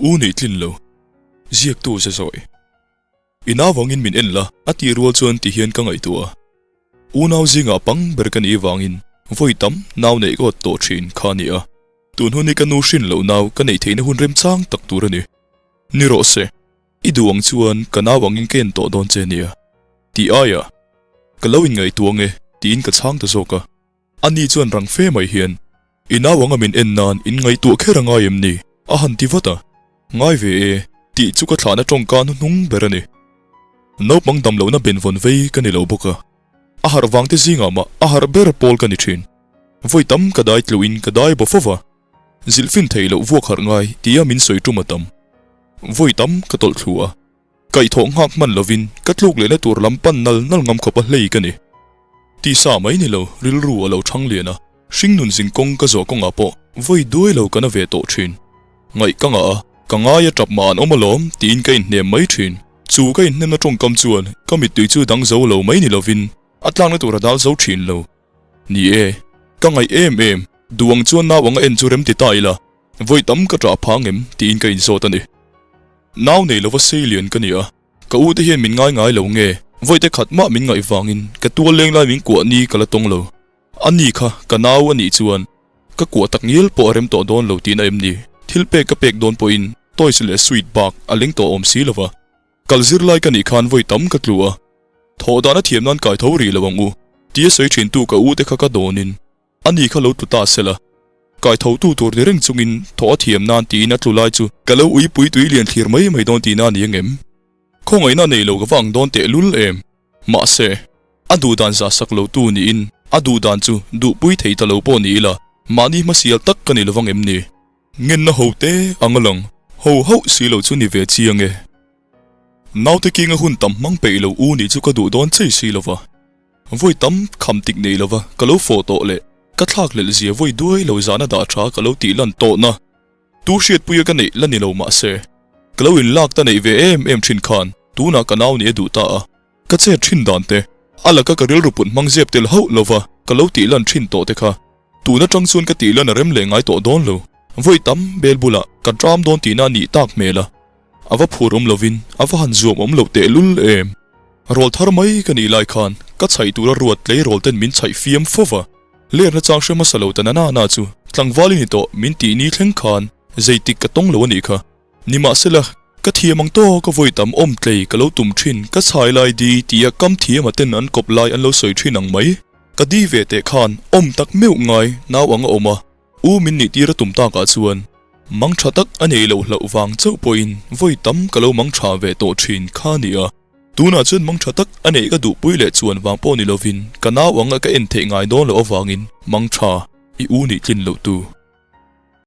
u nei tlin lo ziak tu se zoi ina wangin min en la ati rual chuan ti hian ka ngai tua u naw zinga pang berkan i wangin voi tam naw nei ko to thin khania tun huni ka nu shin lo naw ka nei theina hun rem chang tak tur ani ni ro se iduang chuan kana wangin ken to don che nia ti aya ka lowin ngai tuange tin ka chang ta zoka ani chuan rang fe mai hian ina wanga min en nan in ngai tu kheranga yem ni a han ti vata ngai ve ti chu ka thana tong kan nung berani no pang dam lo na ben von vei ka ni lo boka a har wang te zinga ma a har ber pol ka ni thin voi tam ka dai tluin ka dai bo fowa zilfin thei lo vuak har ngai tia min soi tu matam voi tam ka tol thua kai thong hak man lovin ka tluk le na tur lam pan nal ngam khopa hlei ka ni ti sa mai ni lo ril ru alo thang lena sing nun sing kong ka zo kong apo voi doi lo kana ve to thin ngai ka nga ya trap man omalom tin ka in nem mai thin chu ka in nem na tong kam chuan ka mi tu chu dang zo lo mai ni lovin atlang na tur dal zo thin lo ni ka ngai em duang chuan na wang en chu rem ti tai la voi tam ka tra phangem tin ka in zo ta ni naw nei lo va selian ka ni a ka u te hian min ngai lo nge voi te khat ma min ngai wangin ka tual leng lai min kwa ni kala tong lo ani kha ka naw ani chuan ka kwa tak ngil po rem to don lo tin em ni thil pe ka pek don po in toy sile sweet bak aling to om si lova kalzir lai ka ni khan voi tam ka tlua tho da na thiam nan kai thori lawang u ti sei thin tu ka u te kha ka donin ani kha lo tu ta sela kai tho tu tur de reng chungin tho thiam nan ti na tlulai chu ka lo ui pui tui lian thir mai don ti na ni ngem khongai na nei lo ka wang don te lul em ma se adu dan za sak lo tu ni in adu dan chu du pui thei ta lo po ni la mani ma sial tak ka ni lawang em ni ngin na hote angalang ho si lo chu ni ve chiange naw te kinga hun tam mang pe lo u ni chu ka du don chei si lova voi tam kham tik nei lova ka lo photo le ka thak le zia voi duai lo zana da tha ka lo ti lan to na tu shiat puya ka nei lan ni lo ma se ka lo in lak ta nei ve em thin khan tu na ka naw ni du ta ka che thin dan te ala ka ril rupun mang zep tel ho lova ka lo ti lan thin to te kha tu na tang chuan ka ti lan rem le ngai to don lo voi tam bel bula ka tram don ti na ni tak mela ava phurum lovin ava han zoom om lo te lul em rol thar mai ka ni lai khan ka chai tu ra ruat le rol ten min chai fiam fowa le na chang shema salo ta na chu tlang wali ni to min ti ni thleng khan zeitik ka tong lo ni kha nima sela ka thiamang to ka voi tam om tlei ka lo tum thin ka chai lai di tia kam thiam aten an kop lai an lo soi thin ang mai ka di ve te khan om tak meu ngai naw anga oma u min ni tira tum ta ka chuan mang tha tak anei lo hlo wang chau poin voi tam ka lo mang tha ve to thin kha nia tuna chun mang tha tak anei ka du pui le chuan wang po ni lovin ka naw anga ka en the ngai don lo awangin mang tha i u ni tlin lo tu